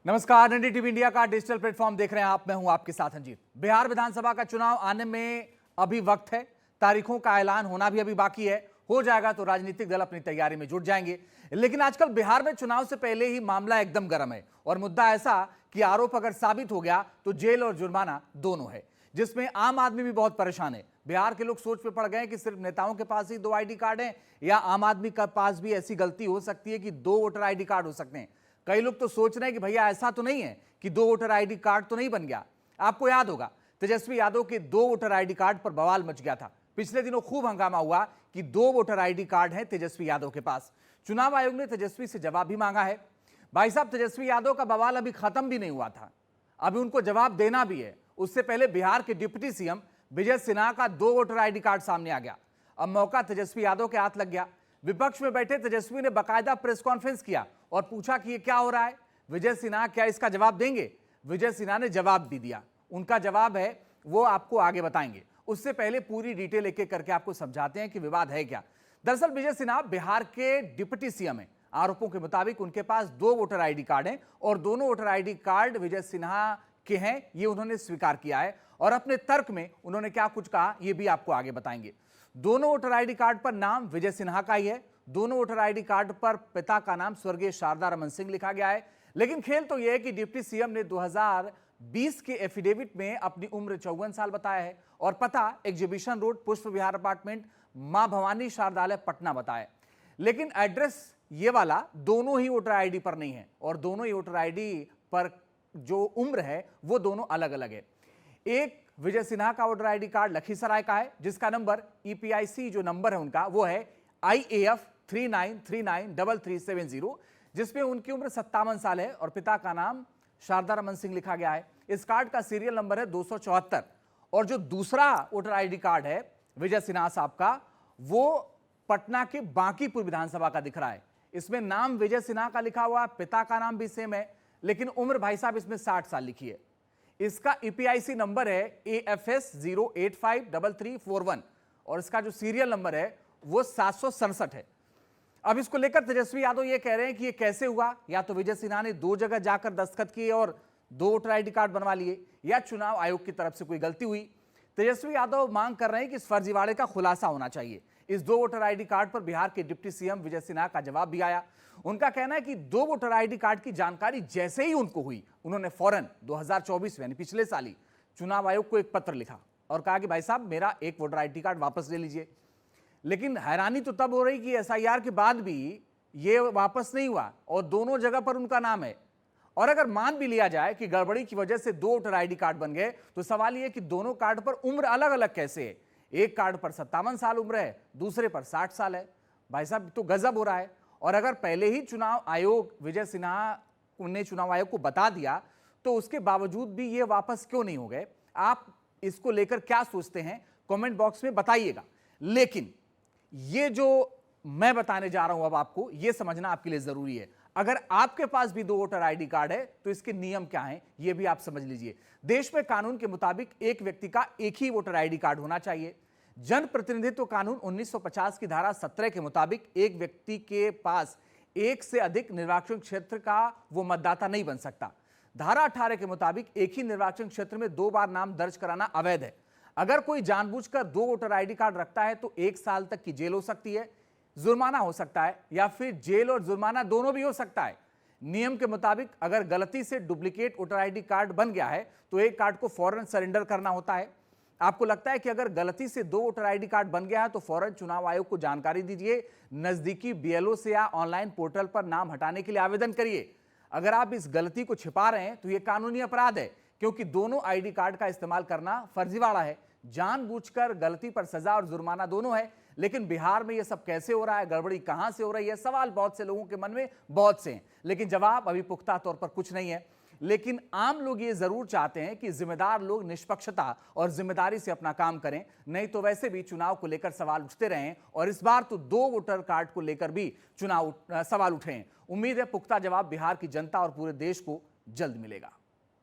नमस्कार, NDTV India का digital platform देख रहे हैं आप। मैं हूं आपके साथ अंजीत। बिहार विधानसभा का चुनाव आने में अभी वक्त है, तारीखों का ऐलान होना भी अभी बाकी है। हो जाएगा तो राजनीतिक दल अपनी तैयारी में जुट जाएंगे। लेकिन आजकल बिहार में चुनाव से पहले ही मामला एकदम गर्म है और मुद्दा ऐसा कि आरोप अगर साबित हो गया तो जेल और जुर्माना दोनों है, जिसमें आम आदमी भी बहुत परेशान है। बिहार के लोग सोच में पड़ गए कि सिर्फ नेताओं के पास ही 2 ID कार्ड हैं या आम आदमी के पास भी ऐसी गलती हो सकती है कि 2 वोटर ID कार्ड हो सकते हैं। कई लोग तो सोच रहे हैं कि भैया ऐसा तो नहीं है कि 2 वोटर ID कार्ड तो नहीं बन गया। आपको याद होगा तेजस्वी यादव के 2 वोटर ID कार्ड पर बवाल मच गया था। पिछले दिनों खूब हंगामा हुआ कि 2 वोटर ID कार्ड हैं तेजस्वी यादव के पास। चुनाव आयोग ने तेजस्वी से जवाब भी मांगा है। भाई साहब, तेजस्वी यादव का बवाल अभी खत्म भी नहीं हुआ था, अभी उनको जवाब देना भी है। उससे पहले बिहार के डिप्टी सीएम विजय सिन्हा का 2 वोटर ID कार्ड सामने आ गया। अब मौका तेजस्वी यादव के हाथ लग गया। विपक्ष में बैठे तेजस्वी ने बाकायदा प्रेस कॉन्फ्रेंस किया और पूछा कि ये क्या हो रहा है, विजय सिन्हा क्या इसका जवाब देंगे। विजय सिन्हा ने जवाब भी दिया। उनका जवाब है वो आपको आगे बताएंगे। उससे पहले पूरी डिटेल एक एक करके आपको समझाते हैं कि विवाद है क्या। दरअसल विजय सिन्हा बिहार के डिप्टी सीएम हैं। आरोपों के मुताबिक उनके पास 2 वोटर ID कार्ड हैं और दोनों voter ID card Vijay Sinha के हैं, ये उन्होंने स्वीकार किया है। और अपने तर्क में उन्होंने क्या कुछ कहा ये भी आपको आगे बताएंगे। दोनों वोटर ID कार्ड पर नाम विजय सिन्हा का ही है। दोनों वोटर ID कार्ड पर पिता का नाम स्वर्गीय शारदा रमन सिंह लिखा गया है। लेकिन खेल तो यह है कि डिप्टी सीएम ने 2020 के एफिडेविट में अपनी उम्र 54 साल बताया है और पता एग्जीबिशन रोड पुष्प विहार अपार्टमेंट मां भवानी शारदालय पटना बताया। लेकिन एड्रेस ये वाला दोनों ही वोटर ID पर नहीं है और दोनों ही वोटर ID पर जो उम्र है वो दोनों अलग अलग है। एक विजय सिन्हा का वोटर ID कार्ड लखीसराय का है, जिसका नंबर EPIC जो नंबर है उनका वो है IAF 39393370, जिसमें उनकी उम्र 57 साल है और पिता का नाम शारदा रमन सिंह लिखा गया है। इस कार्ड का सीरियल नंबर है 274। और जो दूसरा वोटर ID कार्ड है विजय सिन्हा साहब का, वो पटना के बांकीपुर विधानसभा का दिख रहा है। इसमें नाम विजय सिन्हा का लिखा हुआ, पिता का नाम भी सेम है, लेकिन उम्र भाई साहब इसमें 60 साल लिखी है। इसका EPIC नंबर है AFS 0853341 और इसका जो सीरियल नंबर है वो 767 है। अब इसको लेकर तेजस्वी यादव ये कह रहे हैं कि ये कैसे हुआ, या तो विजय सिन्हा ने 2 जगह जाकर दस्तखत किए और 2 वोटर ID कार्ड बनवा लिए, या चुनाव आयोग की तरफ से कोई गलती हुई। तेजस्वी यादव मांग कर रहे हैं कि इस फर्जीवाड़े का खुलासा होना चाहिए। इस 2 वोटर ID कार्ड पर बिहार के डिप्टी सीएम विजय सिन्हा का जवाब भी आया। उनका कहना है कि 2 वोटर ID कार्ड की जानकारी जैसे ही उनको हुई, उन्होंने फौरन 2024 यानी पिछले साल ही चुनाव आयोग को एक पत्र लिखा और कहा कि भाई साहब मेरा एक वोटर ID कार्ड वापस ले लीजिए। लेकिन हैरानी तो तब हो रही कि SIR के बाद भी ये वापस नहीं हुआ और दोनों जगह पर उनका नाम है। और अगर मान भी लिया जाए कि गड़बड़ी की वजह से 2 वोटर ID कार्ड बन गए, तो सवाल यह कि दोनों कार्ड पर उम्र अलग अलग कैसे है। एक कार्ड पर 57 साल उम्र है, दूसरे पर 60 साल है। भाई साहब तो गजब हो रहा है। और अगर पहले ही चुनाव आयोग विजय सिन्हा ने चुनाव आयोग को बता दिया तो उसके बावजूद भी ये वापस क्यों नहीं हो गए? आप इसको लेकर क्या सोचते हैं कमेंट बॉक्स में बताइएगा। लेकिन ये जो मैं बताने जा रहा हूं अब आपको, ये समझना आपके लिए जरूरी है। अगर आपके पास भी 2 वोटर ID कार्ड है तो इसके नियम क्या हैं ये भी आप समझ लीजिए। देश में कानून के मुताबिक एक व्यक्ति का एक ही वोटर ID कार्ड होना चाहिए। जन प्रतिनिधित्व कानून 1950 की धारा 17 के मुताबिक एक व्यक्ति के पास एक से अधिक निर्वाचन क्षेत्र का वो मतदाता नहीं बन सकता। धारा 18 के मुताबिक एक ही निर्वाचन क्षेत्र में 2 बार नाम दर्ज कराना अवैध है। अगर कोई जानबूझकर 2 वोटर ID कार्ड रखता है तो 1 साल तक की जेल हो सकती है, जुर्माना हो सकता है, या फिर जेल और जुर्माना दोनों भी हो सकता है। नियम के मुताबिक अगर गलती से डुप्लीकेट वोटर ID कार्ड बन गया है तो एक कार्ड को फौरन सरेंडर करना होता है। आपको लगता है कि अगर गलती से 2 वोटर ID कार्ड बन गया है तो फौरन चुनाव आयोग को जानकारी दीजिए, नजदीकी BLO से या ऑनलाइन पोर्टल पर नाम हटाने के लिए आवेदन करिए। अगर आप इस गलती को छिपा रहे हैं तो यह कानूनी अपराध है, क्योंकि दोनों ID कार्ड का इस्तेमाल करना फर्जीवाड़ा है। जानबूझकर गलती पर सजा और जुर्माना दोनों है। लेकिन बिहार में यह सब कैसे हो रहा है, गड़बड़ी कहां से हो रही है, सवाल बहुत से लोगों के मन में बहुत से हैं, लेकिन जवाब अभी पुख्ता तौर पर कुछ नहीं है। लेकिन आम लोग ये जरूर चाहते हैं कि जिम्मेदार लोग निष्पक्षता और जिम्मेदारी से अपना काम करें, नहीं तो वैसे भी चुनाव को लेकर सवाल उठते रहें। और इस बार तो 2 वोटर कार्ड को लेकर भी सवाल उठे हैं। उम्मीद है पुख्ता जवाब बिहार की जनता और पूरे देश को जल्द मिलेगा।